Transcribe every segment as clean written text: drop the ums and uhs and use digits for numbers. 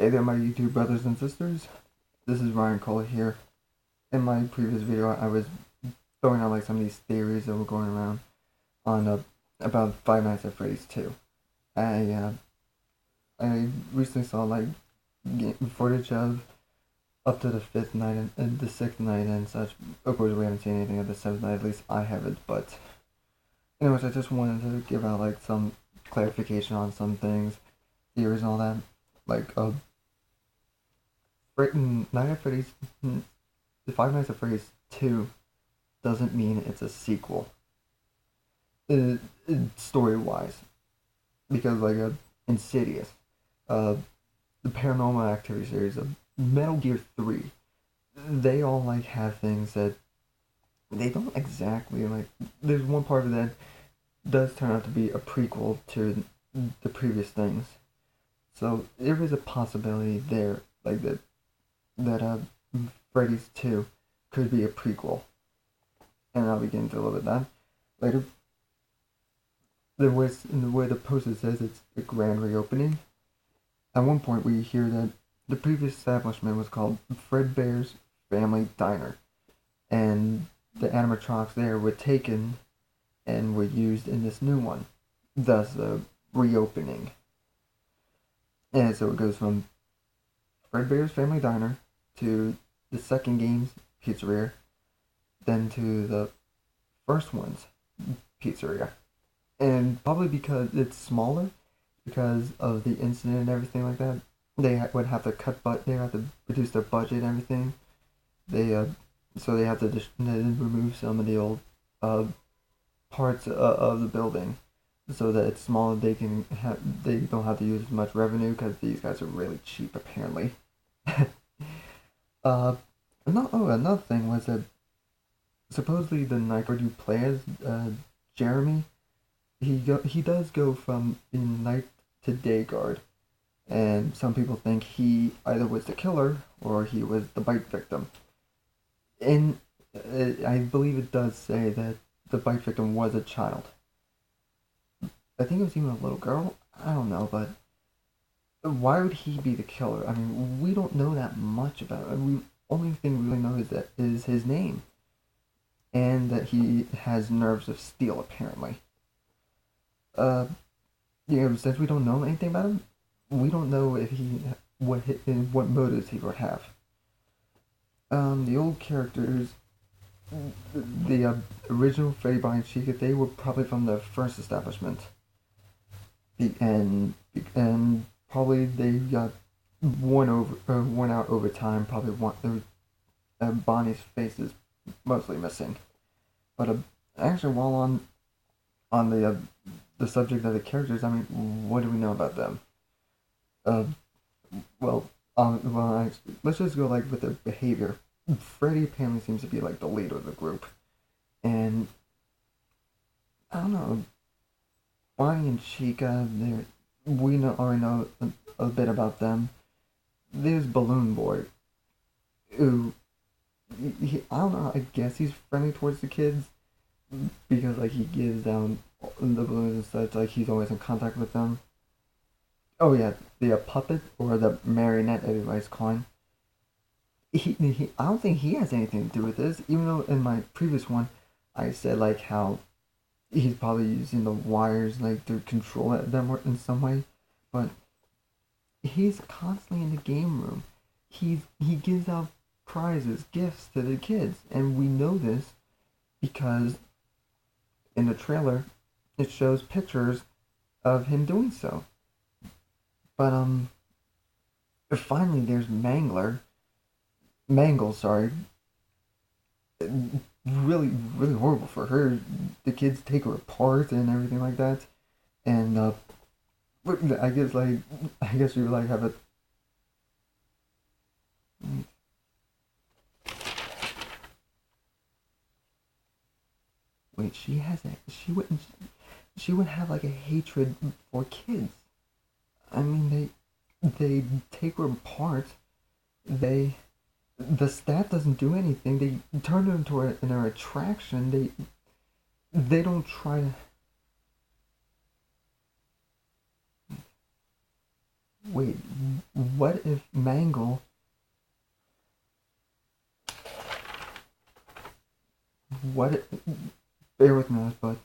Hey there, my YouTube brothers and sisters. This is Ryan Cole here. In my previous video, I was throwing out like some of these theories that were going around on about Five Nights at Freddy's 2. I recently saw like footage of up to the fifth night and the sixth night and such. Of course, we haven't seen anything of the seventh night. At least I haven't. But anyways, I just wanted to give out like some clarification on some things, theories, and all that. Like Night at Freddy's, the Five Nights at Freddy's 2 doesn't mean it's a sequel, story wise, because like Insidious, uh, the Paranormal Activity series, of Metal Gear 3, they all like have things that they don't exactly like. There's one part of that does turn out to be a prequel to the previous things, so there is a possibility there, like that Freddy's 2 could be a prequel, and I'll be getting into a little bit of that later. In the way the poster says it's a grand reopening. At one point, we hear that the previous establishment was called Fredbear's Family Diner, and the animatronics there were taken and were used in this new one, thus the reopening. And so it goes from Fredbear's Family Diner to the second game's pizzeria, then to the first one's pizzeria. And probably because it's smaller, because of the incident and everything like that, they would have to they have to reduce their budget and everything. They so they have to just remove some of the old parts of the building, so that it's smaller. They don't have to use as much revenue because these guys are really cheap apparently. uh, Another thing was that supposedly the night guard you play as, Jeremy, he does go from in night to day guard, and some people think he either was the killer or he was the bite victim. And I believe it does say that the bite victim was a child. I think it was even a little girl. I don't know, but why would he be the killer? I mean, we don't know that much about it. We only thing we really know is his name, and that he has nerves of steel apparently. Uh, since we don't know anything about him, we don't know if what motives he would have. The old characters, the original Freddy, Brian, Chica, they were probably from the first establishment, and probably they got worn out over time. Probably Bonnie's face is mostly missing, but actually, while on the subject of the characters, I mean, what do we know about them? Uh, let's just go like with their behavior. Freddy apparently seems to be like the leader of the group, and I don't know. Bonnie and Chica, we already know a bit about them. There's Balloon Boy, who I don't know. I guess he's friendly towards the kids because like he gives them the balloons and such. Like he's always in contact with them. Oh yeah, the puppet or the marionette everybody's calling. I don't think he has anything to do with this. Even though in my previous one, I said like how he's probably using the wires like to control them in some way, but he's constantly in the game room. He gives out prizes, gifts to the kids, and we know this because in the trailer it shows pictures of him doing so. But finally there's Mangle, sorry. Really, really horrible for her. The kids take her apart and everything like that. And I guess you like have a wait. She would have like a hatred for kids. I mean, they take her apart. They the staff doesn't do anything. They turn her into an attraction. They don't try to. Wait, what if Mangle? What? Bear with me, but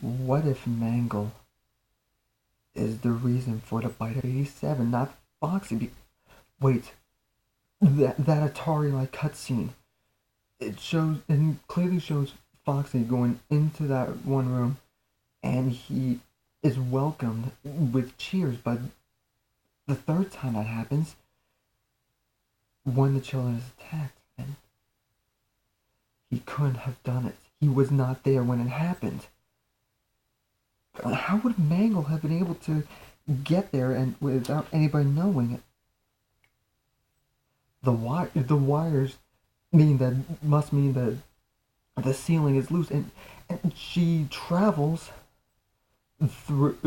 what if Mangle is the reason for the bite of 87, not Foxy? Wait, that Atari like cutscene. It shows and clearly shows Foxy going into that one room, and he is welcomed with cheers. But the third time that happens, when the children is attacked, and he couldn't have done it. He was not there when it happened. How would Mangle have been able to get there and without anybody knowing it? The wires must mean that the ceiling is loose, and she travels through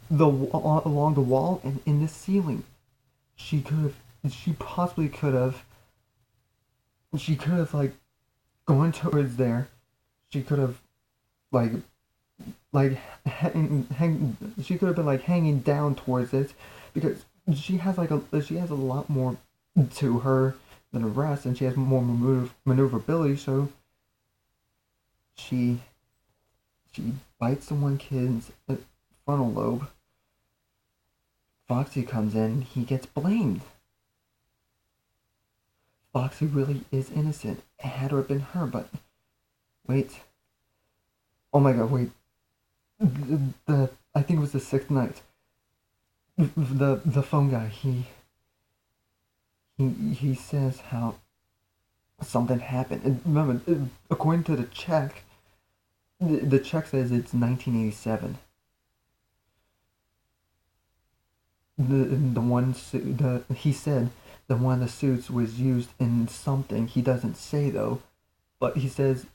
along the wall and in the ceiling. She could have she possibly could have like gone towards there. She could have like like she could have been like hanging down towards it because she has a lot more to her than the rest, and she has more maneuverability. So she she bites the one kid's frontal lobe. Foxy comes in. He gets blamed. Foxy really is innocent. It had to have been her, but wait. Oh my god! Wait. The I think it was the sixth night. The phone guy. He says how something happened. And remember, according to the check, the check says it's 1987. The one he said the one of the suits was used in something. He doesn't say though, but he says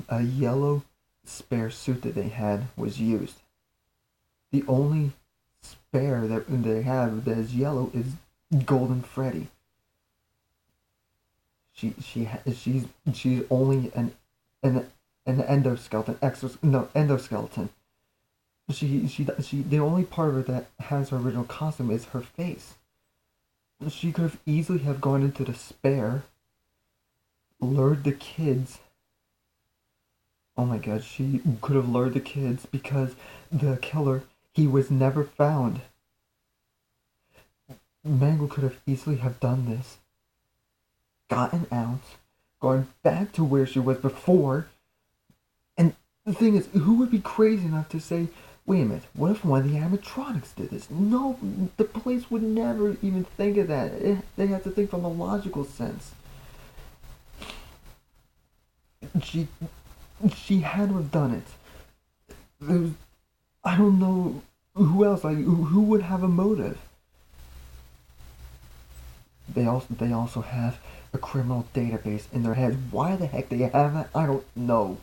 a yellow spare suit that they had was used. The only spare that they have that is yellow is Golden Freddy. She's only an endoskeleton endoskeleton. She the only part of her that has her original costume is her face. She could have easily have gone into the spare, lured the kids. Oh my god, she could have lured the kids because the killer, he was never found. Mangle could have easily have done this. Gotten out, gone back to where she was before, and the thing is, who would be crazy enough to say, wait a minute, what if one of the animatronics did this? No, the police would never even think of that. They have to think from a logical sense. She, she had to have done it. There's, I don't know who else. Like who would have a motive? They also have a criminal database in their heads. Why the heck they have that? I don't know.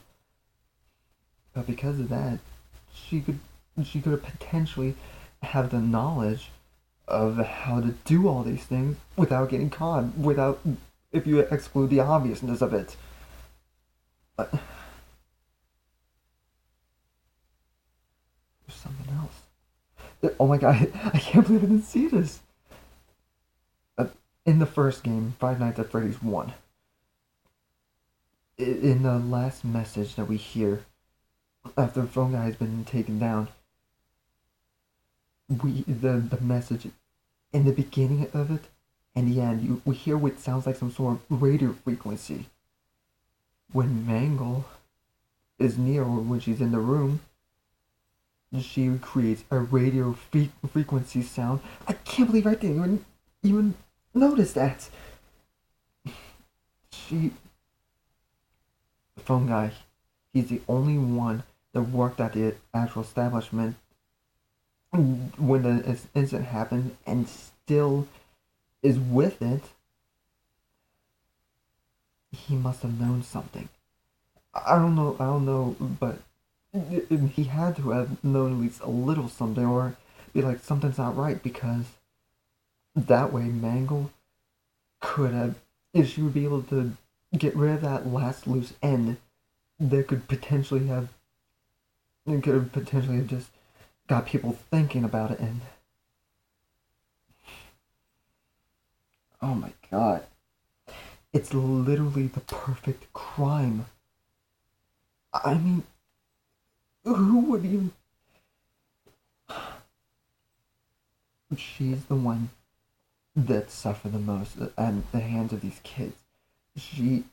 But because of that, she could she could have potentially have the knowledge of how to do all these things without getting caught. Without if you exclude the obviousness of it. But there's something else. Oh my god! I can't believe I didn't see this. Uh, in the first game, Five Nights at Freddy's 1, in the last message that we hear after the phone guy has been taken down, the message in the beginning of it and the end, we hear what sounds like some sort of radio frequency. When Mangle is near or when she's in the room, she creates a radio frequency sound. I can't believe I didn't even notice that. She, the phone guy, he's the only one that worked at the actual establishment when the incident happened and still is with it. He must have known something. I don't know, but he had to have known at least a little something, or be like something's not right, because that way Mangle could have, if she would be able to get rid of that last loose end, there could potentially have, it could have potentially have just got people thinking about it, and Oh my god. It's literally the perfect crime. I mean, who would even. She's the one that suffer the most at the hands of these kids. She.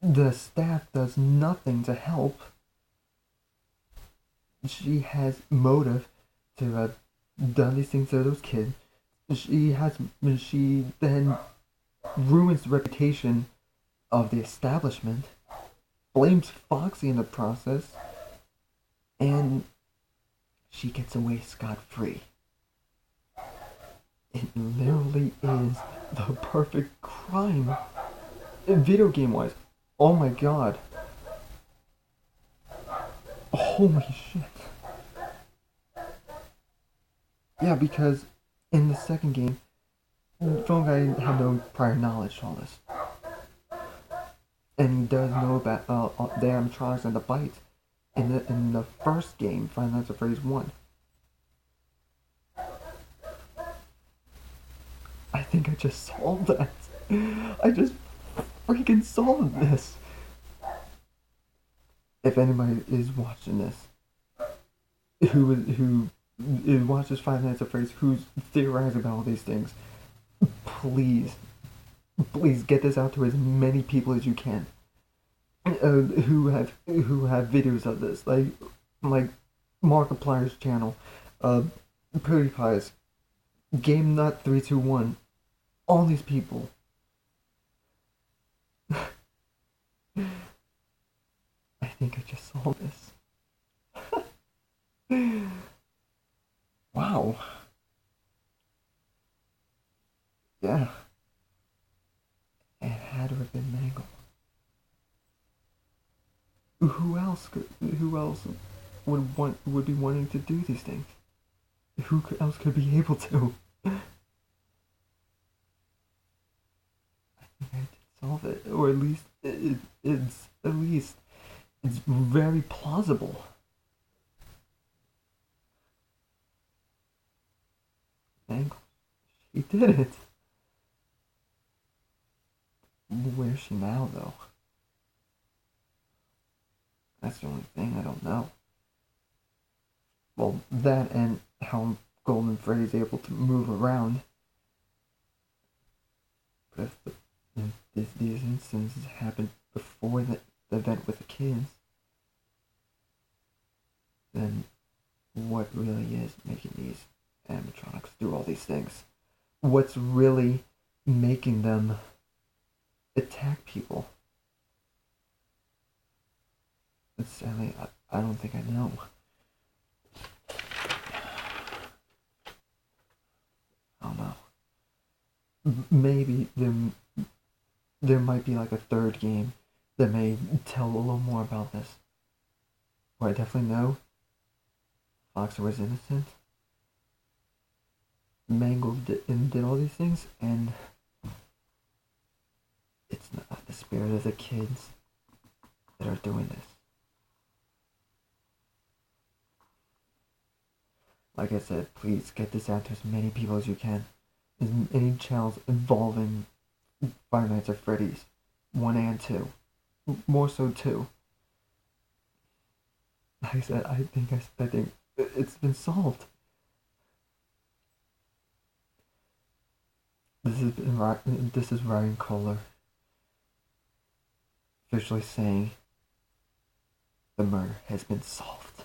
The staff does nothing to help. She has motive to have done these things to those kids. She has. She then ruins the reputation of the establishment, blames Foxy in the process, and she gets away scot free. It literally is the perfect crime, video game wise. Oh my god. Holy shit. Yeah, because in the second game, Phone Guy had no prior knowledge to all this. And he does know about the animatronics and the bites in the first game, Five Nights at Freddy's 1. I think I just solved that. I just freaking solved this. If anybody is watching this, who watches Five Nights at Freddy's, who's theorizing about all these things, please, please get this out to as many people as you can. Who have videos of this, like Markiplier's channel, PewDiePie's, Game Nut 321, all these people. I think I just solved this. Wow. Yeah. It had to have been Mangle. Who else would be wanting to do these things? Else could be able to? I think I did solve it, or at least it's very plausible. Mangle, she did it. Where's she now, though? That's the only thing I don't know. Well, that and how Golden Freddy's able to move around. But if these instances happened before the event with the kids, then what really is making these animatronics do all these things? What's really making them attack people? Sadly, I don't think I know. I don't know. Maybe there might be like a third game that may tell a little more about this. What I definitely know, Foxer was innocent. Mangle did all these things, and it's not the spirit of the kids that are doing this. Like I said, please get this out to as many people as you can. As many channels involving Five Nights at Freddy's 1 and 2. More so 2. Like I said, I think it's been solved. This is Ryan Kohler officially saying the murder has been solved.